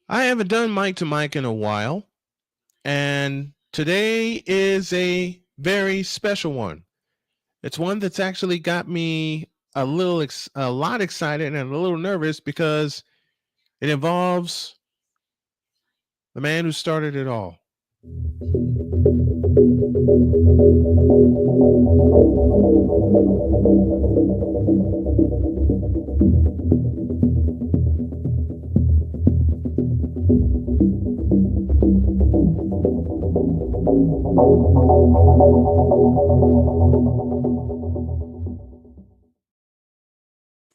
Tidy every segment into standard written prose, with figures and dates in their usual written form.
I haven't done mic to mic in a while, and today is a very special one. It's one that's actually got me a lot excited and a little nervous because it involves the man who started it all.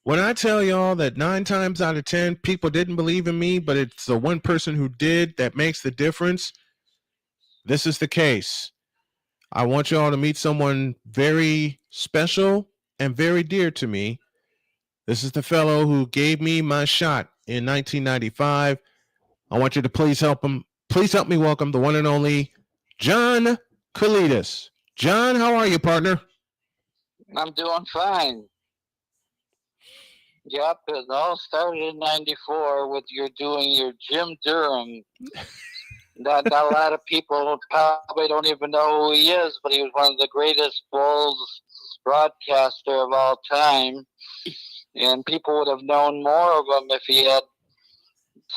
When I tell y'all that 9 times out of 10 people didn't believe in me, but it's the one person who did that makes the difference, this is the case. I want y'all to meet someone very special and very dear to me. This is the fellow who gave me my shot in 1995. I want you to please help him. Please help me welcome the one and only John Kulidas. John, how are you, partner? I'm doing fine. Yep, it all started in '94 with your doing your Jim Durham. Not a lot of people probably don't even know who he is, but he was one of the greatest Bulls broadcaster of all time, and people would have known more of him if he had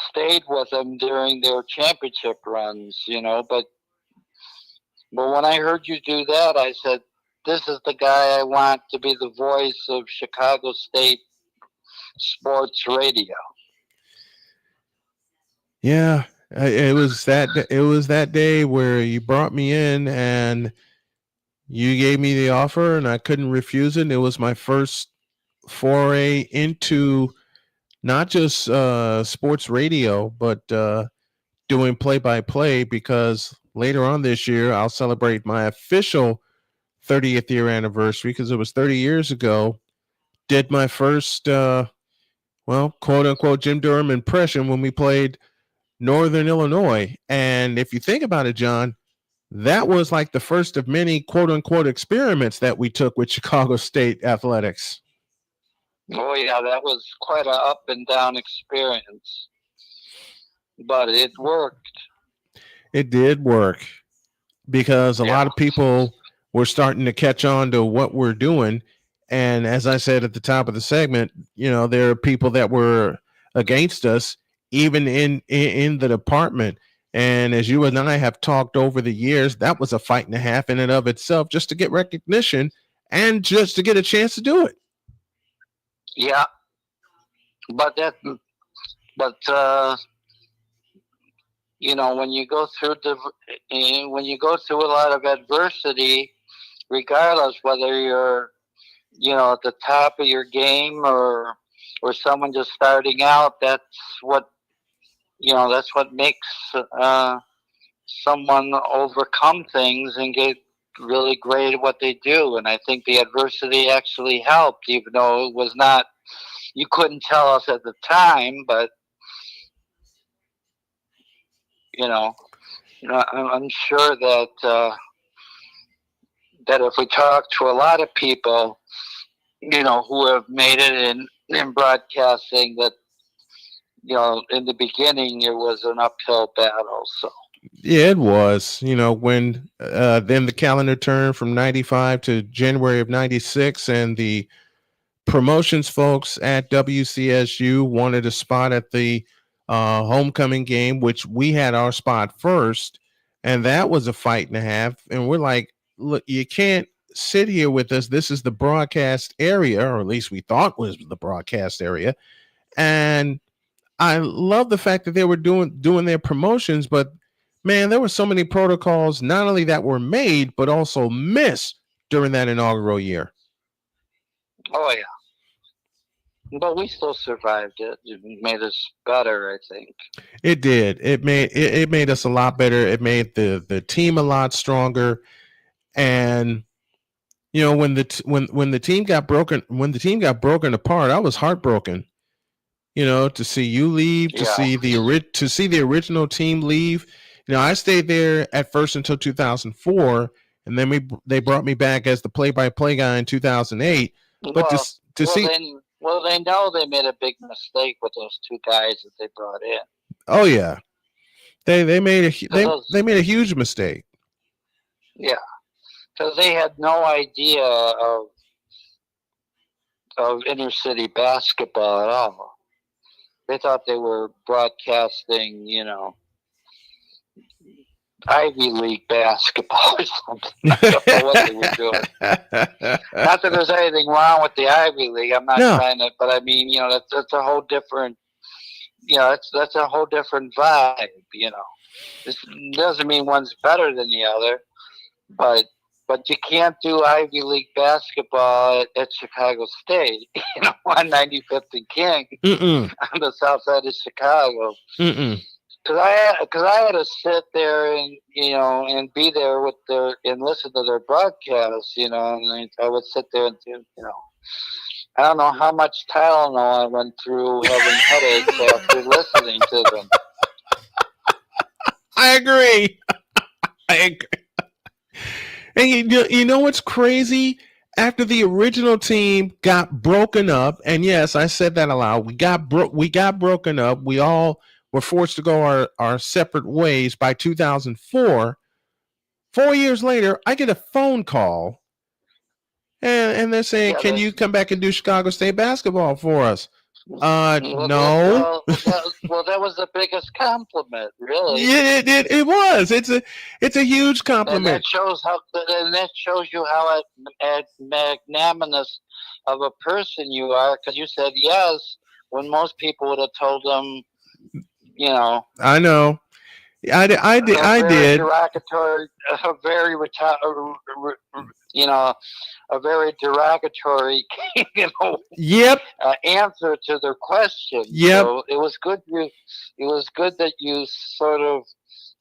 stayed with them during their championship runs. But when I heard you do that, I said, "This is the guy I want to be the voice of Chicago State sports radio." Yeah, it was that day where you brought me in and you gave me the offer and I couldn't refuse it. It was my first foray into not just sports radio, but doing play by play because later on this year I'll celebrate my official 30th year anniversary because it was 30 years ago. Did my first, quote unquote, Jim Durham impression when we played Northern Illinois. And if you think about it, John, that was like the first of many quote unquote experiments that we took with Chicago State athletics. Oh, yeah, that was quite an up and down experience, but it worked. It did work because a lot of people were starting to catch on to what we're doing. And as I said at the top of the segment, there are people that were against us, even in the department. And as you and I have talked over the years, that was a fight and a half in and of itself, just to get recognition and just to get a chance to do it. Yeah, but but when you go through a lot of adversity, regardless whether you're at the top of your game or someone just starting out, what that's what makes someone overcome things and get really great at what they do. And I think the adversity actually helped, even though it was not, you couldn't tell us at the time, but I'm sure that if we talk to a lot of people, who have made it in broadcasting, that in the beginning it was an uphill battle. So yeah, it was. When then the calendar turned from 95 to January of 96, and the promotions folks at WCSU wanted a spot at the homecoming game, which we had our spot first. And that was a fight and a half. And we're like, look, you can't sit here with us. This is the broadcast area, or at least we thought was the broadcast area. And I love the fact that they were doing their promotions, but man, there were so many protocols not only that were made but also missed during that inaugural year. Oh yeah, but we still survived it. It made us better, I think. It did. It made us a lot better. It made the team a lot stronger. And when the team got broken apart, I was heartbroken. To see you leave, to see the original team leave. I stayed there at first until 2004, and then they brought me back as the play-by-play guy in 2008. But to see, they know they made a big mistake with those two guys that they brought in. Oh yeah, they made Those, they made a huge mistake. yeah, because they had no idea of inner city basketball at all. They thought they were broadcasting, Ivy League basketball or something. I don't know what they were doing. Not that there's anything wrong with the Ivy League. I'm not No. trying to, but I mean, that's a whole different, that's a whole different vibe. This doesn't mean one's better than the other, but you can't do Ivy League basketball at Chicago State, on 95th and King on the south side of Chicago. Because I had to sit there and and be there with and listen to their broadcasts, and I would sit there and I don't know how much Tylenol I went through having headaches after listening to them. I agree. I agree. And you know what's crazy? After the original team got broken up, and yes, I said that aloud. We got broken up. We all were forced to go our separate ways by 2004. 4 years later, I get a phone call, and they're saying, "Can you come back and do Chicago State basketball for us?" No. Well, that was the biggest compliment, really. Yeah, it was. It's a huge compliment. And that shows you how magnanimous of a person you are, because you said yes when most people would have told them, I know. I did. Derogatory, a very derogatory, Yep. Answer to their question. Yep. So it was good. It was good that you sort of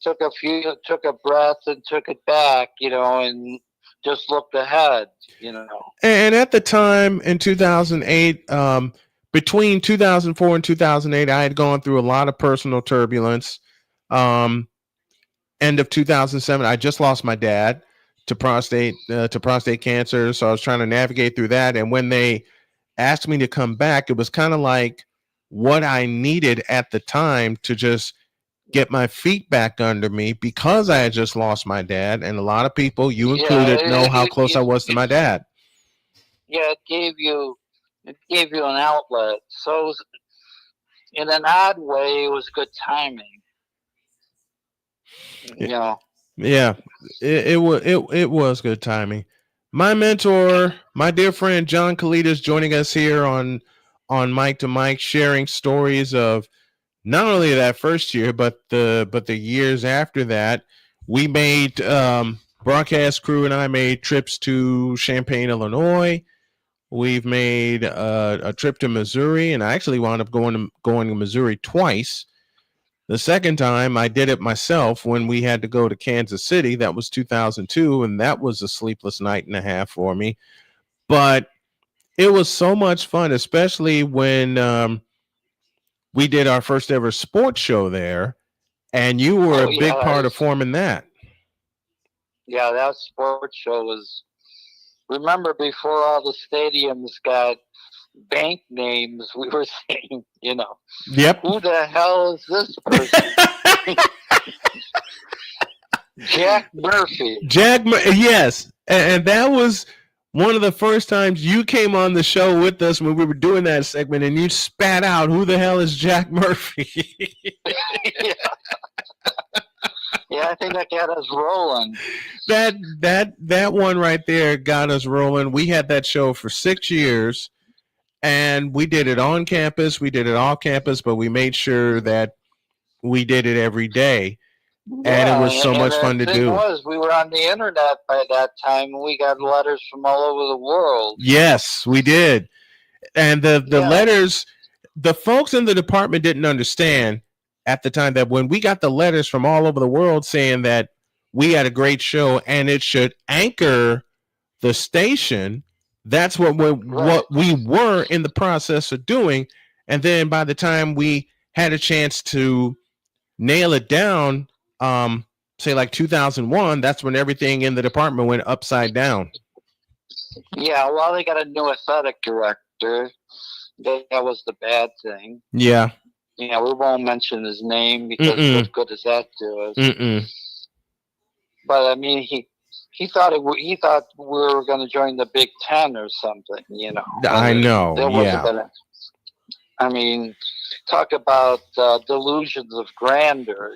took a breath and took it back, and just looked ahead, And at the time in 2008, between 2004 and 2008, I had gone through a lot of personal turbulence. End of 2007, I just lost my dad to prostate cancer, so I was trying to navigate through that. And when they asked me to come back, it was kind of like what I needed at the time to just get my feet back under me, because I had just lost my dad, and a lot of people, you included, know how close I was to my dad. Yeah, it gave you an outlet. So in an odd way, it was good timing. Yeah, it was good timing. My mentor, my dear friend John Kulidas, joining us here on Mic to Mic, sharing stories of not only that first year, but the years after that. We made broadcast crew and I made trips to Champaign, Illinois. We've made a trip to Missouri, and I actually wound up going to Missouri twice. The second time I did it myself when we had to go to Kansas City. That was 2002, and that was a sleepless night and a half for me. But it was so much fun, especially when we did our first ever sports show there, and you were a big part of forming that. Yeah, that sports show was. Remember, before all the stadiums got bank names, we were saying, Yep. Who the hell is this person? Jack Murphy. Yes. And that was one of the first times you came on the show with us when we were doing that segment, and you spat out, "Who the hell is Jack Murphy?" Yeah, I think that got us rolling. That one right there got us rolling. We had that show for 6 years, and we did it on campus. We did it off campus, but we made sure that we did it every day. And it was so much fun to do. We were on the internet by that time, and we got letters from all over the world. Yes, we did. And the letters, the folks in the department didn't understand at the time that when we got the letters from all over the world saying that we had a great show and it should anchor the station, that's what we were in the process of doing. And then by the time we had a chance to nail it down, say like 2001, that's when everything in the department went upside down. Yeah, well, they got a new athletic director. That was the bad thing. Yeah. we won't mention his name because what good does that do us? But I mean, he thought he thought we were going to join the Big Ten or something. I know. There wasn't gonna. I mean, talk about delusions of grandeur.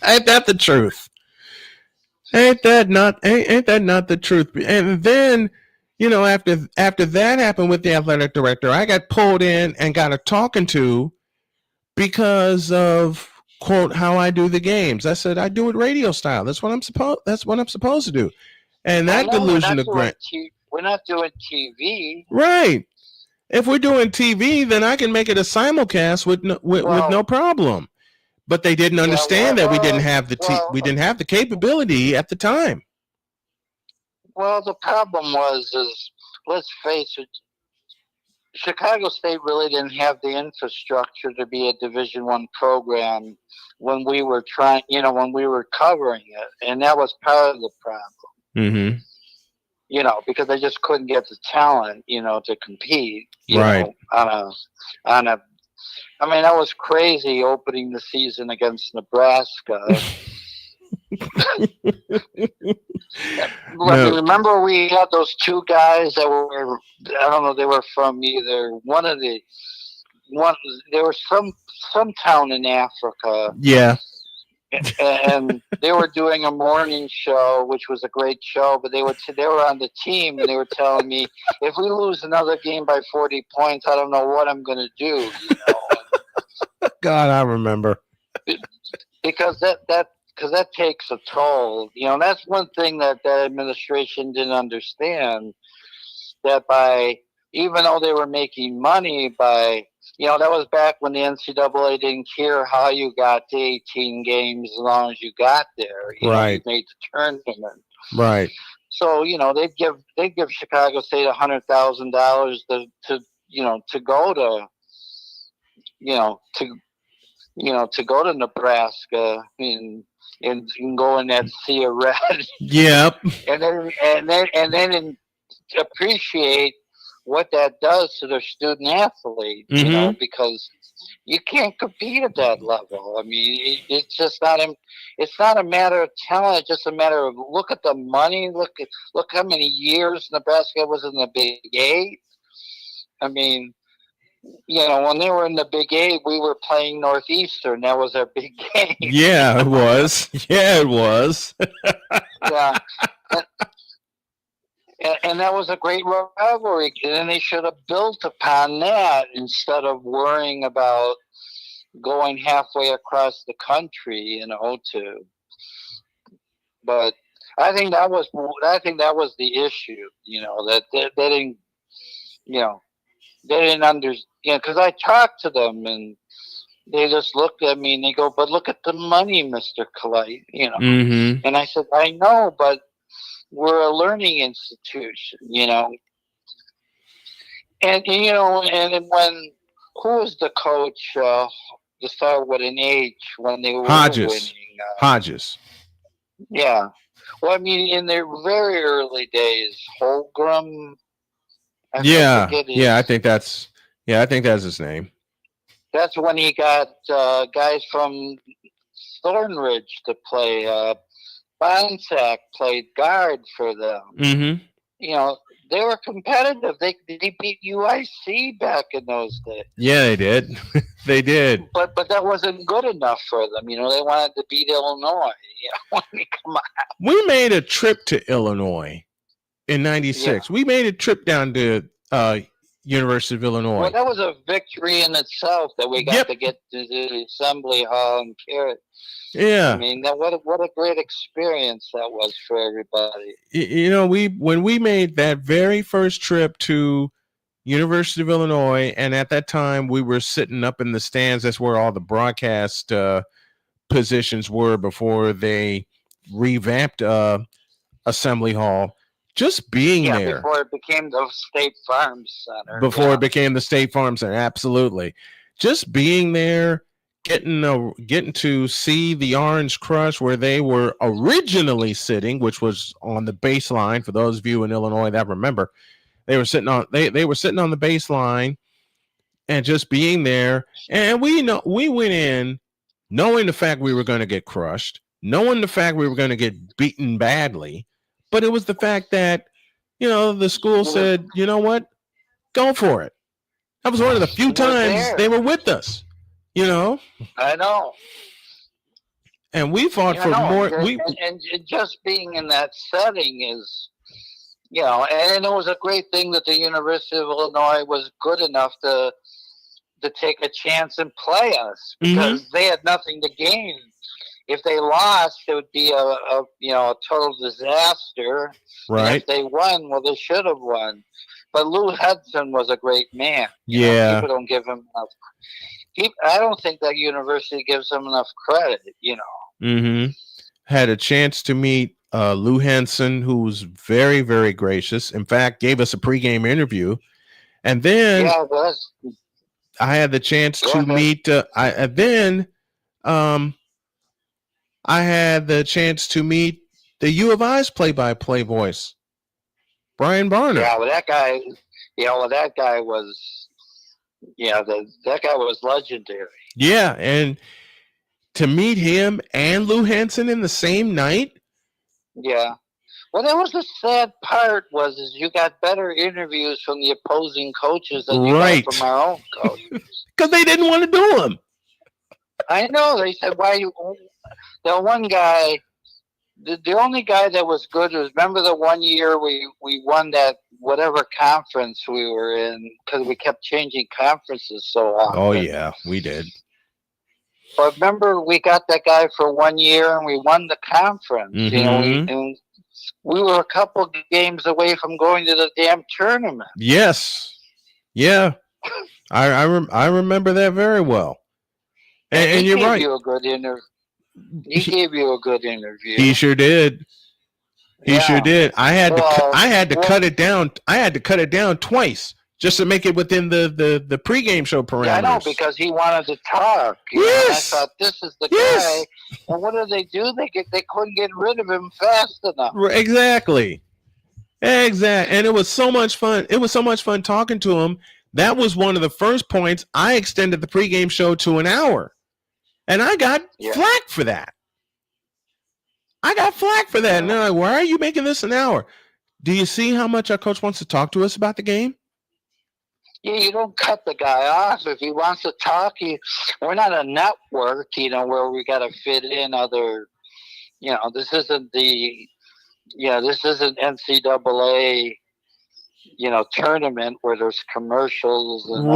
Ain't that the truth? Ain't that not the truth? And then, after that happened with the athletic director, I got pulled in and got a talking to because of, quote, how I do the games. I said I do it radio style. That's what I'm supposed to do. And that delusion of grandeur. We're not doing TV. Right. If we're doing TV, then I can make it a simulcast with no problem. But they didn't understand that we didn't have the capability at the time. Well, the problem is let's face it, Chicago State really didn't have the infrastructure to be a Division I program when we were when we were covering it, and that was part of the problem. Because they just couldn't get the talent, to compete, right, on a. I mean, that was crazy opening the season against Nebraska. No. Remember, we had those two guys that were, I don't know, they were from either they were some town in Africa. Yeah. And they were doing a morning show, which was a great show, but they were on the team, and they were telling me, if we lose another game by 40 points, I don't know what I'm going to do. God, I remember. Because that takes a toll. That's one thing that the administration didn't understand, that even though they were making money by, that was back when the NCAA didn't care how you got to 18 games as long as you got there. Right. You made the tournament. Right. So, they'd give Chicago State $100,000 to go to, to go to Nebraska and go in that sea of red. Yep. and then appreciate what that does to their student athlete, because you can't compete at that level. I mean, it's just not. It's not a matter of talent. It's just a matter of look at the money. Look how many years Nebraska was in the Big Eight. I mean, when they were in the Big Eight, we were playing Northeastern. That was our big game. Yeah, it was. Yeah, it was. Yeah. And that was a great rivalry. And they should have built upon that instead of worrying about going halfway across the country, But I think that was the issue. That they didn't. They didn't understand. Because I talked to them and they just looked at me and they go, "But look at the money, Mr. Kalite." And I said, "I know, but we're a learning institution, And and when who was the coach to start with an H when they were winning? Hodges. Yeah. Well, I mean, in their very early days, Holmgren. I think that's his name. That's when he got guys from Thornridge to play. Bonsack played guard for them. They were competitive. They beat UIC back in those days. Yeah, they did. They did. But that wasn't good enough for them. They wanted to beat Illinois. Come on. We made a trip to Illinois in '96. Yeah. We made a trip down to University of Illinois. Well, that was a victory in itself that we got to get to the Assembly Hall and carry. Yeah, I mean, what a great experience that was for everybody. When we made that very first trip to University of Illinois, and at that time we were sitting up in the stands. That's where all the broadcast positions were before they revamped Assembly Hall. Just being there before it became the State Farm Center. It became the State Farm Center, absolutely. Just being there. Getting to see the Orange Crush where they were originally sitting, which was on the baseline. For those of you in Illinois that remember, they were sitting on the baseline, and just being there. And we went in knowing the fact we were going to get crushed, knowing the fact we were going to get beaten badly. But it was the fact that, the school said, you know what? Go for it. That was one of the few times they were with us, I know. And we fought for more. And just being in that setting is, and it was a great thing that the University of Illinois was good enough to take a chance and play us, because they had nothing to gain. If they lost, it would be a total disaster. Right. And if they won, well, they should have won. But Lou Hudson was a great man. People don't give him enough. I don't think that university gives him enough credit. Had a chance to meet Lou Henson, who was very, very gracious. In fact, gave us a pregame interview. And then I had the chance to meet. I had the chance to meet the U of I's play-by-play voice, Brian Barner. Yeah, well, that guy. That guy was. That guy was legendary. Yeah, and to meet him and Lou Henson in the same night. Yeah. Well, that was the sad part, is you got better interviews from the opposing coaches than you got from our own coaches. Because they didn't want to do them. I know. They said, why you... The one guy, the only guy that was good was, remember the one year we won that whatever conference we were in, because we kept changing conferences so often. Oh, yeah, we did. But remember, we got that guy for 1 year and we won the conference. And we were a couple games away from going to the damn tournament. Yes. Yeah. I remember that very well. And you're right. He gave you a good interview. He sure did. He sure did. I had to cut it down. I had to cut it down twice just to make it within the pregame show parameters. Yeah, I know, because he wanted to talk. Yes. And I thought, this is the guy. And what did they do? They couldn't get rid of him fast enough. Exactly. And it was so much fun. It was so much fun talking to him. That was one of the first points. I extended the pregame show to an hour. And I got flack for that. And they're like, why are you making this an hour? Do you see how much our coach wants to talk to us about the game? Yeah, you don't cut the guy off. If he wants to talk, we're not a network, where we got to fit in other, this isn't NCAA, tournament where there's commercials and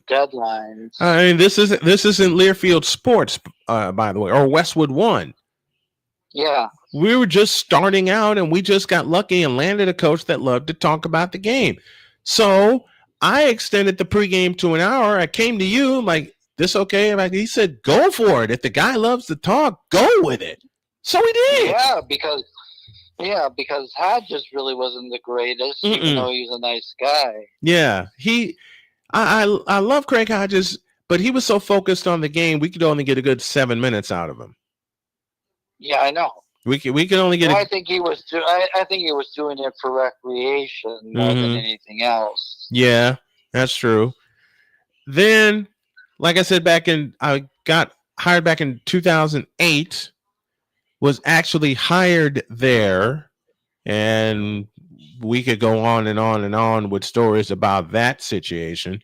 deadlines. I mean, this isn't Learfield Sports, by the way, or Westwood One. Yeah. We were just starting out, and we just got lucky and landed a coach that loved to talk about the game. So I extended the pregame to an hour. I came to you like, this okay? He said, go for it. If the guy loves to talk, go with it. So we did. Yeah, because Hodges really wasn't the greatest, even though he's a nice guy. Yeah, I love Craig Hodges, but he was so focused on the game, we could only get a good 7 minutes out of him. Yeah, I know. We could only get. I think he was. I think he was doing it for recreation more than anything else. Yeah, that's true. Then, like I said, I got hired back in 2008. Was actually hired there, and we could go on and on and on with stories about that situation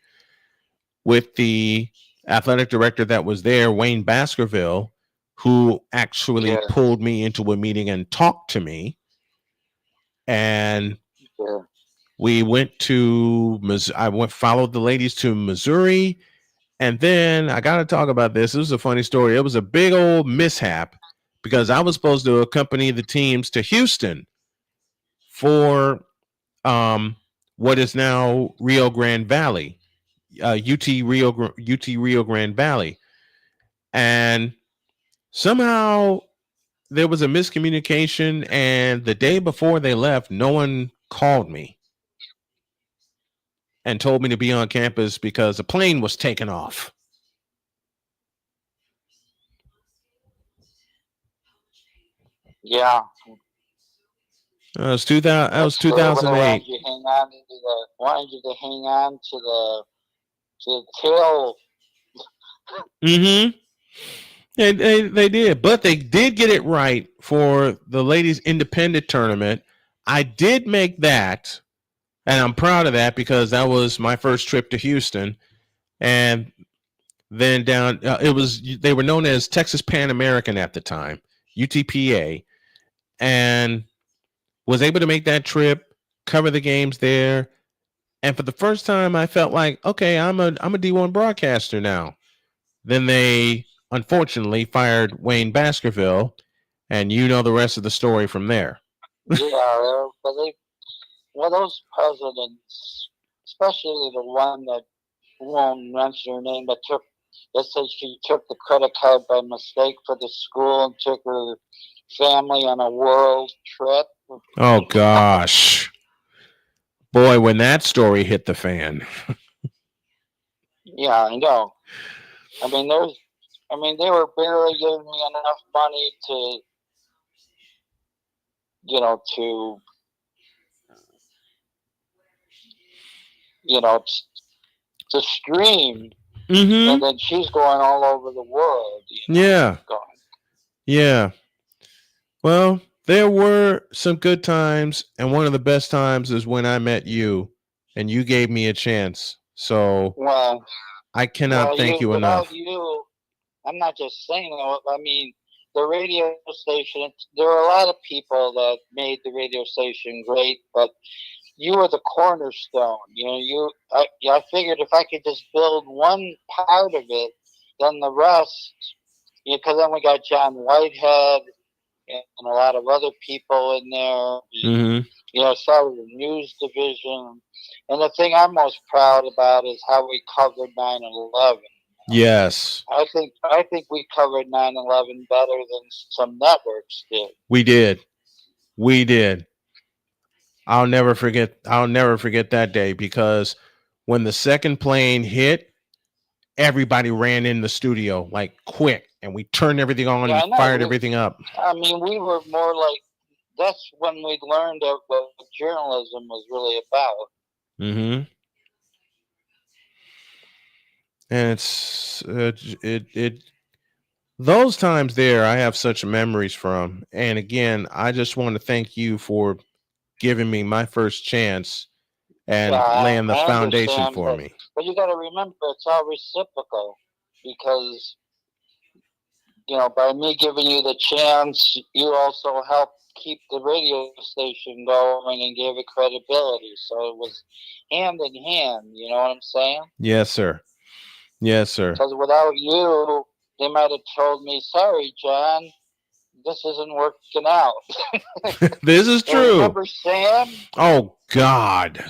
with the athletic director that was there, Wayne Baskerville, who actually pulled me into a meeting and talked to me. And we went to followed the ladies to Missouri. And then I got to talk about this. This was a funny story. It was a big old mishap because I was supposed to accompany the teams to Houston for what is now Rio Grande Valley, UT Rio Grande Valley. And somehow there was a miscommunication, and the day before they left, no one called me and told me to be on campus because a plane was taken off. Yeah. That was 2008. Wanted you to hang on to to tell. Mm-hmm. They did, but they did get it right for the ladies independent tournament. I did make that, and I'm proud of that because that was my first trip to Houston. And then down, it was they were known as Texas Pan American at the time, UTPA, and was able to make that trip, cover the games there, and for the first time, I felt like, okay, I'm a D1 broadcaster now. Then they unfortunately fired Wayne Baskerville, and you know the rest of the story from there. Yeah, but well, those presidents, especially the one that won't mention her name, but they said she took the credit card by mistake for the school and took her family on a world trip. Oh gosh, boy, when that story hit the fan. Yeah, I know. I mean, they were barely giving me enough money to, you know, to, you know, to stream, and Mm-hmm. then she's going all over the world. Yeah. Going. Yeah. Well, there were some good times, and one of the best times is when I met you, and you gave me a chance. So Well, I cannot thank you without enough. you, I'm not just saying that. I mean, the radio station. There were a lot of people that made the radio station great, but you were the cornerstone. I figured if I could just build one part of it, then the rest. Because then we got John Whitehead and a lot of other people in there. Mm-hmm. Started the news division. And the thing I'm most proud about is how we covered 9/11. Yes, I think we covered 9/11 better than some networks did. we did. We did. I'll never forget. I'll never forget that day because when the second plane hit, everybody ran in the studio like quick, and we turned everything on Yeah, and I fired know. everything up. I mean, we were more like that's when we learned what journalism was really about. Mm-hmm. And it those times there I have such memories from. And again, I just want to thank you for giving me my first chance Yeah, and laying the I foundation understand, for me. but you got to remember it's all reciprocal because by me giving you the chance, you also helped keep the radio station going and gave it credibility. So it was hand in hand. You know what I'm saying? Yes, sir. Yes, sir. Because without you, they might have told me, "Sorry, John, this isn't working out." This is And true. remember Sam? Oh God.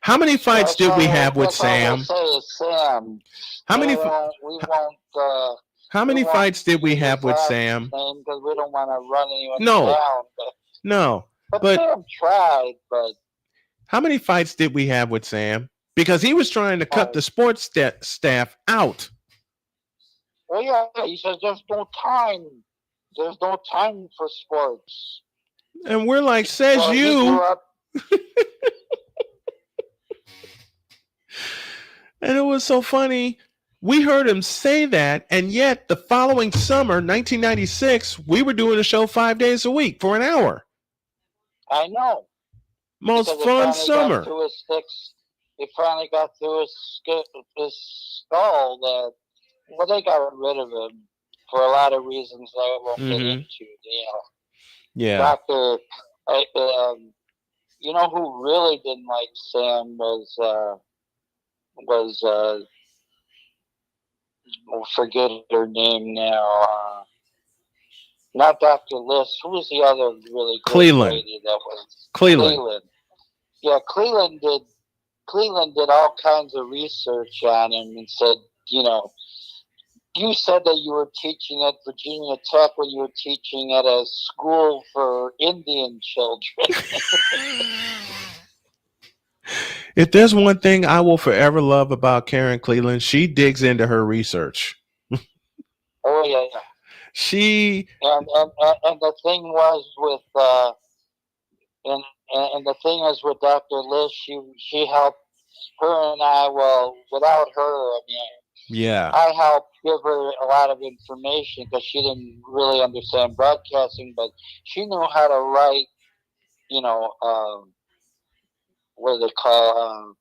How many fights That's did we all. have with That's all we'll Sam? say is Sam. How We many won't. We won't. how We many won't fights did we use his have with last Sam? name because we don't want to run anyone No. down. No. But But Sam tried. But how many fights did we have with Sam? Because he was trying to cut the sports staff out. well, yeah, he says there's no time. There's no time for sports. And we're like, says Well, he grew you. up. And it was so funny. We heard him say that, and yet the following summer, 1996, we were doing a show 5 days a week for an hour. I know. Most Because fun summer. It finally got through his skull that they got rid of him for a lot of reasons that I won't get into. Yeah. Doctor, who really didn't like Sam was forget her name now. Not Dr. List. Who was the other really great Cleveland. lady that was Cleveland. Yeah, Cleveland did all kinds of research on him and said, you said that you were teaching at Virginia Tech when you were teaching at a school for Indian children. If there's one thing I will forever love about Karen Cleveland, she digs into her research. Oh yeah. She and the thing was with and the thing is with Dr. Liz, she helped her and I, well, without her, I mean, Yeah. I helped give her a lot of information because she didn't really understand broadcasting, but she knew how to write, you know, what do they call,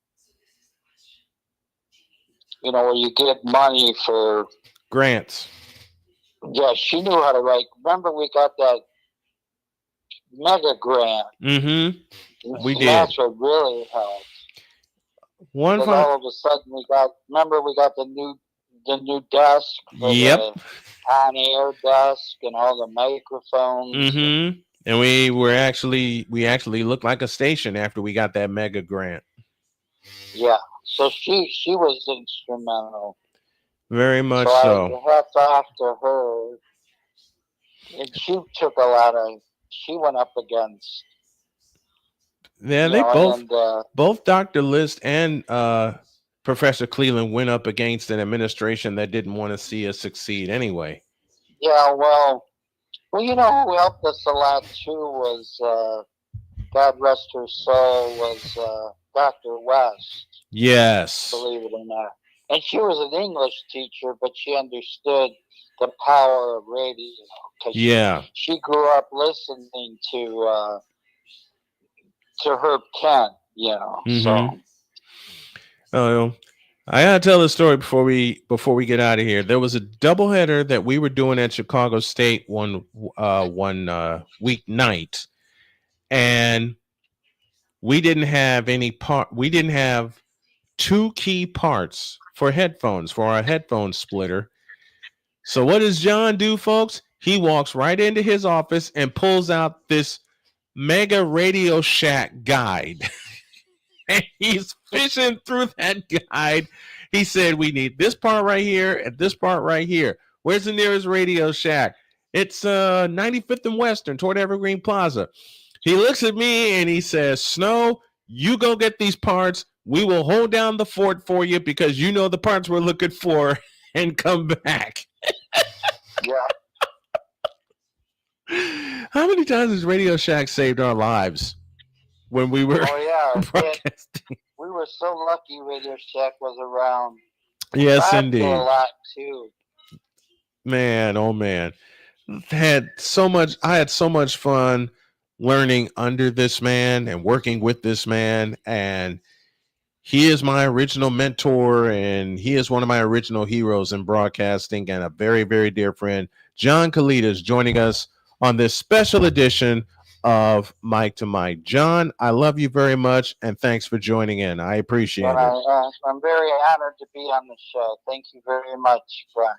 you know, where you get money for Grants. Yeah, she knew how to write. Remember, we got that mega grant. Mm-hmm. We did. That's what really helped. One Then all of a sudden we got the new desk for the on-air desk and all the microphones. Mm-hmm. And we actually looked like a station after we got that mega grant. Yeah. So she was instrumental. Very much so. I hats off to her. And she took a lot of. She went up against. Yeah, they both Dr. List and Professor Cleveland went up against an administration that didn't want to see us succeed anyway. Yeah, well, you know who helped us a lot too was, God rest her soul, was Dr. West. Yes. Believe it or not. And she was an English teacher, but she understood the power of radio. She grew up listening to Herb Kent, you know. Mm-hmm. So I gotta tell the story before we get out of here. There was a doubleheader that we were doing at Chicago State one weeknight, and we didn't have two key parts for headphones for our headphone splitter. So what does John do, folks? He walks right into his office and pulls out this Mega Radio Shack guide. And he's fishing through that guide. He said, we need this part right here and this part right here. Where's the nearest Radio Shack? It's 95th and Western toward Evergreen Plaza. He looks at me and he says, Snow, you go get these parts. We will hold down the fort for you because you know the parts we're looking for, and come back. Yeah. How many times has Radio Shack saved our lives when we were broadcasting? We were so lucky Radio Shack was around. Yes, indeed. A lot too. Man, oh man. I had so much fun learning under this man and working with this man, and he is my original mentor, and he is one of my original heroes in broadcasting, and a very, very dear friend, John Kulidas, joining us on this special edition of Mike to Mike. John, I love you very much, and thanks for joining in. I appreciate it. I'm very honored to be on the show. Thank you very much, Brian.